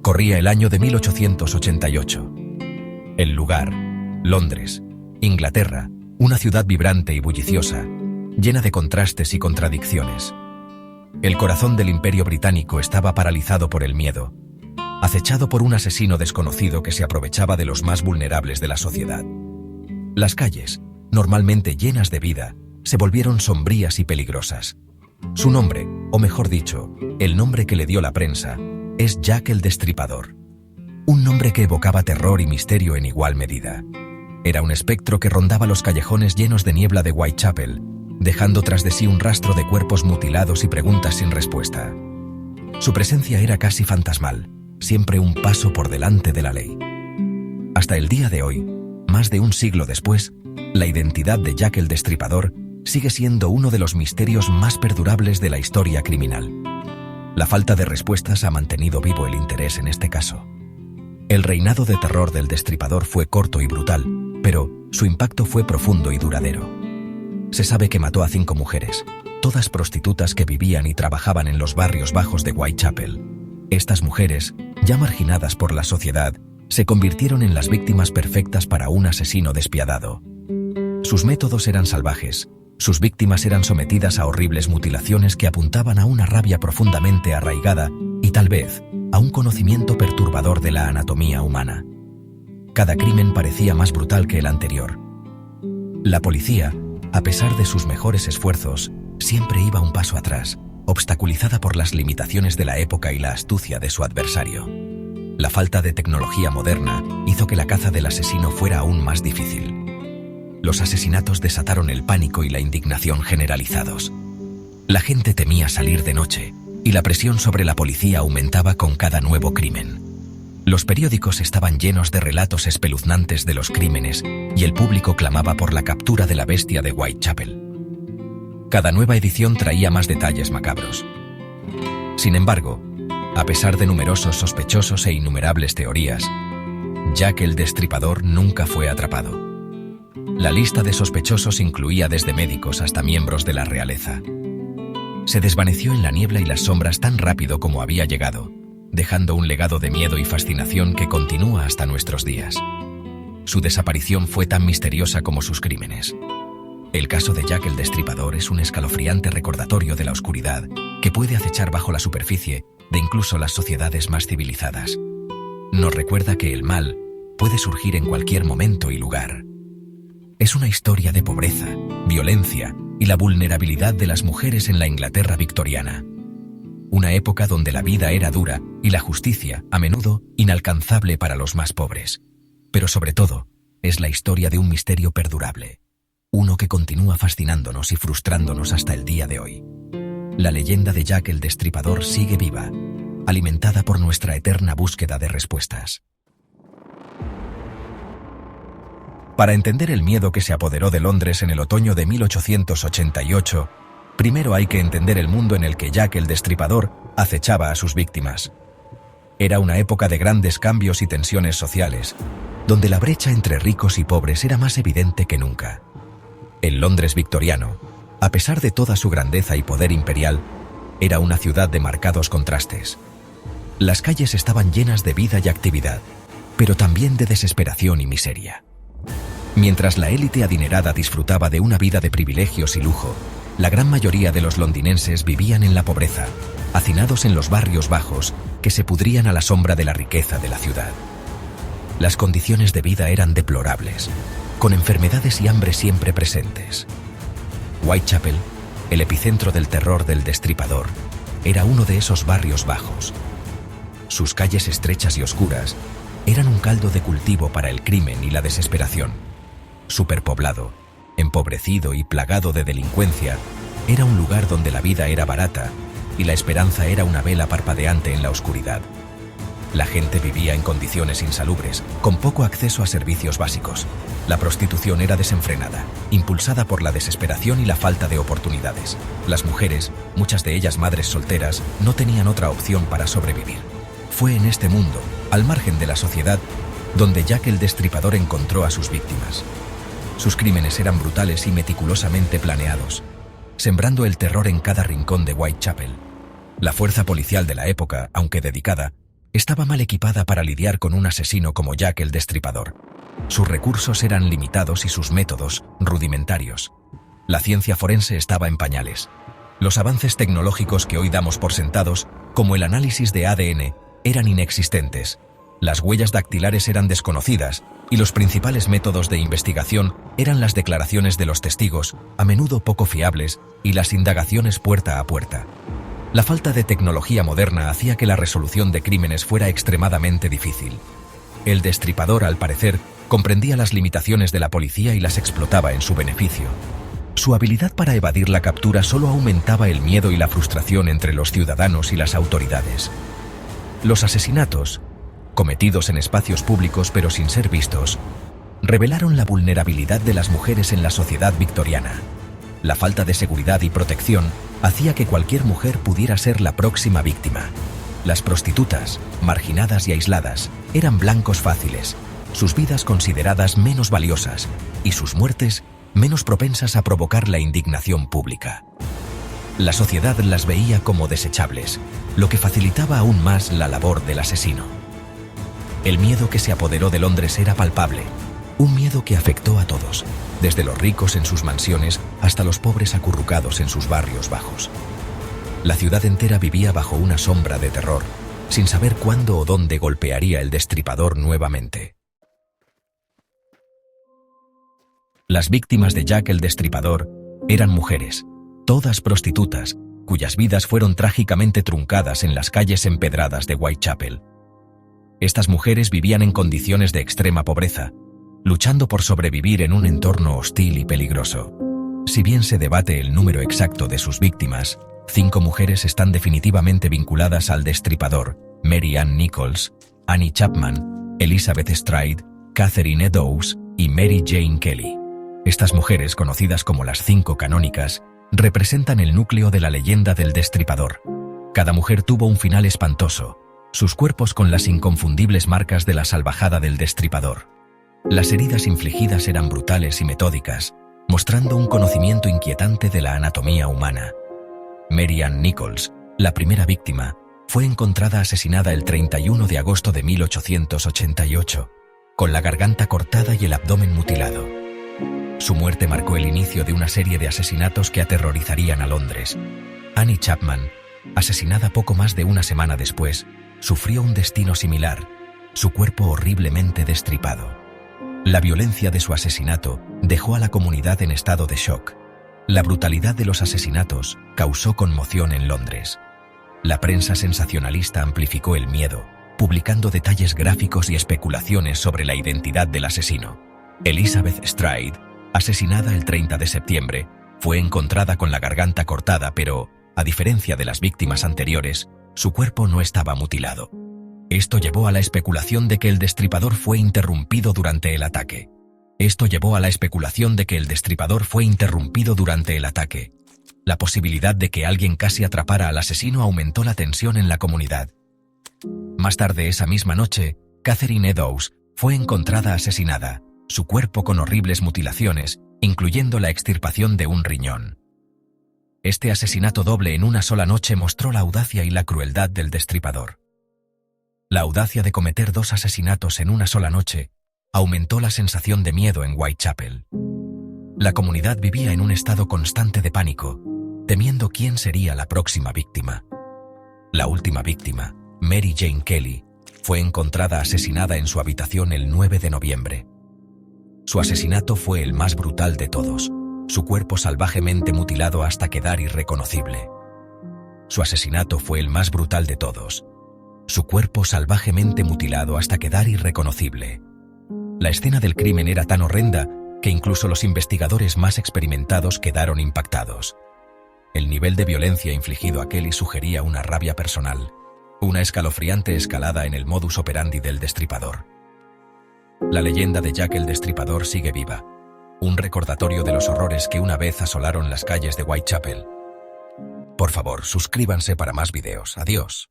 Corría el año de 1888. El lugar, Londres, Inglaterra, una ciudad vibrante y bulliciosa, llena de contrastes y contradicciones. El corazón del Imperio Británico estaba paralizado por el miedo, acechado por un asesino desconocido que se aprovechaba de los más vulnerables de la sociedad. Las calles, normalmente llenas de vida, se volvieron sombrías y peligrosas. Su nombre, o mejor dicho, el nombre que le dio la prensa, es Jack el Destripador. Un nombre que evocaba terror y misterio en igual medida. Era un espectro que rondaba los callejones llenos de niebla de Whitechapel, dejando tras de sí un rastro de cuerpos mutilados y preguntas sin respuesta. Su presencia era casi fantasmal, siempre un paso por delante de la ley. Hasta el día de hoy, más de un siglo después, la identidad de Jack el Destripador sigue siendo uno de los misterios más perdurables de la historia criminal. La falta de respuestas ha mantenido vivo el interés en este caso. El reinado de terror del Destripador fue corto y brutal, pero su impacto fue profundo y duradero. Se sabe que mató a 5 mujeres, todas prostitutas que vivían y trabajaban en los barrios bajos de Whitechapel. Estas mujeres, ya marginadas por la sociedad, se convirtieron en las víctimas perfectas para un asesino despiadado. Sus métodos eran salvajes. Sus víctimas eran sometidas a horribles mutilaciones que apuntaban a una rabia profundamente arraigada y tal vez a un conocimiento perturbador de la anatomía humana. Cada crimen parecía más brutal que el anterior. La policía, a pesar de sus mejores esfuerzos, siempre iba un paso atrás, obstaculizada por las limitaciones de la época y la astucia de su adversario. La falta de tecnología moderna hizo que la caza del asesino fuera aún más difícil. Los asesinatos desataron el pánico y la indignación generalizados. La gente temía salir de noche, y la presión sobre la policía aumentaba con cada nuevo crimen. Los periódicos estaban llenos de relatos espeluznantes de los crímenes, y el público clamaba por la captura de la bestia de Whitechapel. Cada nueva edición traía más detalles macabros. Sin embargo, a pesar de numerosos sospechosos e innumerables teorías, Jack el Destripador nunca fue atrapado. La lista de sospechosos incluía desde médicos hasta miembros de la realeza. Se desvaneció en la niebla y las sombras tan rápido como había llegado, dejando un legado de miedo y fascinación que continúa hasta nuestros días. Su desaparición fue tan misteriosa como sus crímenes. El caso de Jack el Destripador es un escalofriante recordatorio de la oscuridad que puede acechar bajo la superficie de incluso las sociedades más civilizadas. Nos recuerda que el mal puede surgir en cualquier momento y lugar. Es una historia de pobreza, violencia y la vulnerabilidad de las mujeres en la Inglaterra victoriana. Una época donde la vida era dura y la justicia, a menudo, inalcanzable para los más pobres. Pero sobre todo, es la historia de un misterio perdurable. Uno que continúa fascinándonos y frustrándonos hasta el día de hoy. La leyenda de Jack el Destripador sigue viva, alimentada por nuestra eterna búsqueda de respuestas. Para entender el miedo que se apoderó de Londres en el otoño de 1888, primero hay que entender el mundo en el que Jack el Destripador acechaba a sus víctimas. Era una época de grandes cambios y tensiones sociales, donde la brecha entre ricos y pobres era más evidente que nunca. El Londres victoriano, a pesar de toda su grandeza y poder imperial, era una ciudad de marcados contrastes. Las calles estaban llenas de vida y actividad, pero también de desesperación y miseria. Mientras la élite adinerada disfrutaba de una vida de privilegios y lujo, la gran mayoría de los londinenses vivían en la pobreza, hacinados en los barrios bajos que se pudrían a la sombra de la riqueza de la ciudad. Las condiciones de vida eran deplorables, con enfermedades y hambre siempre presentes. Whitechapel, el epicentro del terror del Destripador, era uno de esos barrios bajos. Sus calles estrechas y oscuras eran un caldo de cultivo para el crimen y la desesperación. Superpoblado, empobrecido y plagado de delincuencia, era un lugar donde la vida era barata y la esperanza era una vela parpadeante en la oscuridad. La gente vivía en condiciones insalubres, con poco acceso a servicios básicos. La prostitución era desenfrenada, impulsada por la desesperación y la falta de oportunidades. Las mujeres, muchas de ellas madres solteras, no tenían otra opción para sobrevivir. Fue en este mundo, al margen de la sociedad, donde Jack el Destripador encontró a sus víctimas. Sus crímenes eran brutales y meticulosamente planeados, sembrando el terror en cada rincón de Whitechapel. La fuerza policial de la época, aunque dedicada, estaba mal equipada para lidiar con un asesino como Jack el Destripador. Sus recursos eran limitados y sus métodos rudimentarios. La ciencia forense estaba en pañales. Los avances tecnológicos que hoy damos por sentados, como el análisis de ADN, eran inexistentes. Las huellas dactilares eran desconocidas y los principales métodos de investigación eran las declaraciones de los testigos, a menudo poco fiables, y las indagaciones puerta a puerta. La falta de tecnología moderna hacía que la resolución de crímenes fuera extremadamente difícil. El Destripador, al parecer, comprendía las limitaciones de la policía y las explotaba en su beneficio. Su habilidad para evadir la captura solo aumentaba el miedo y la frustración entre los ciudadanos y las autoridades. Los asesinatos, cometidos en espacios públicos pero sin ser vistos, revelaron la vulnerabilidad de las mujeres en la sociedad victoriana. La falta de seguridad y protección hacía que cualquier mujer pudiera ser la próxima víctima. Las prostitutas, marginadas y aisladas, eran blancos fáciles, sus vidas consideradas menos valiosas y sus muertes menos propensas a provocar la indignación pública. La sociedad las veía como desechables, lo que facilitaba aún más la labor del asesino. El miedo que se apoderó de Londres era palpable, un miedo que afectó a todos, desde los ricos en sus mansiones hasta los pobres acurrucados en sus barrios bajos. La ciudad entera vivía bajo una sombra de terror, sin saber cuándo o dónde golpearía el Destripador nuevamente. Las víctimas de Jack el Destripador eran mujeres, todas prostitutas, cuyas vidas fueron trágicamente truncadas en las calles empedradas de Whitechapel. Estas mujeres vivían en condiciones de extrema pobreza, luchando por sobrevivir en un entorno hostil y peligroso. Si bien se debate el número exacto de sus víctimas, 5 mujeres están definitivamente vinculadas al Destripador: Mary Ann Nichols, Annie Chapman, Elizabeth Stride, Catherine Eddowes y Mary Jane Kelly. Estas mujeres, conocidas como las 5 canónicas, representan el núcleo de la leyenda del Destripador. Cada mujer tuvo un final espantoso, sus cuerpos con las inconfundibles marcas de la salvajada del Destripador. Las heridas infligidas eran brutales y metódicas, mostrando un conocimiento inquietante de la anatomía humana. Mary Ann Nichols, la primera víctima, fue encontrada asesinada el 31 de agosto de 1888, con la garganta cortada y el abdomen mutilado. Su muerte marcó el inicio de una serie de asesinatos que aterrorizarían a Londres. Annie Chapman, asesinada poco más de una semana después, sufrió un destino similar, su cuerpo horriblemente destripado. La violencia de su asesinato dejó a la comunidad en estado de shock. La brutalidad de los asesinatos causó conmoción en Londres. La prensa sensacionalista amplificó el miedo, publicando detalles gráficos y especulaciones sobre la identidad del asesino. Elizabeth Stride, asesinada el 30 de septiembre, fue encontrada con la garganta cortada, pero, a diferencia de las víctimas anteriores, su cuerpo no estaba mutilado. Esto llevó a la especulación de que el Destripador fue interrumpido durante el ataque. La posibilidad de que alguien casi atrapara al asesino aumentó la tensión en la comunidad. Más tarde esa misma noche, Catherine Eddowes fue encontrada asesinada, su cuerpo con horribles mutilaciones, incluyendo la extirpación de un riñón. Este asesinato doble en una sola noche mostró la audacia y la crueldad del Destripador. La audacia de cometer 2 asesinatos en una sola noche aumentó la sensación de miedo en Whitechapel. La comunidad vivía en un estado constante de pánico, temiendo quién sería la próxima víctima. La última víctima, Mary Jane Kelly, fue encontrada asesinada en su habitación el 9 de noviembre. Su asesinato fue el más brutal de todos, su cuerpo salvajemente mutilado hasta quedar irreconocible. La escena del crimen era tan horrenda que incluso los investigadores más experimentados quedaron impactados. El nivel de violencia infligido a Kelly sugería una rabia personal, una escalofriante escalada en el modus operandi del Destripador. La leyenda de Jack el Destripador sigue viva, un recordatorio de los horrores que una vez asolaron las calles de Whitechapel. Por favor, suscríbanse para más videos. Adiós.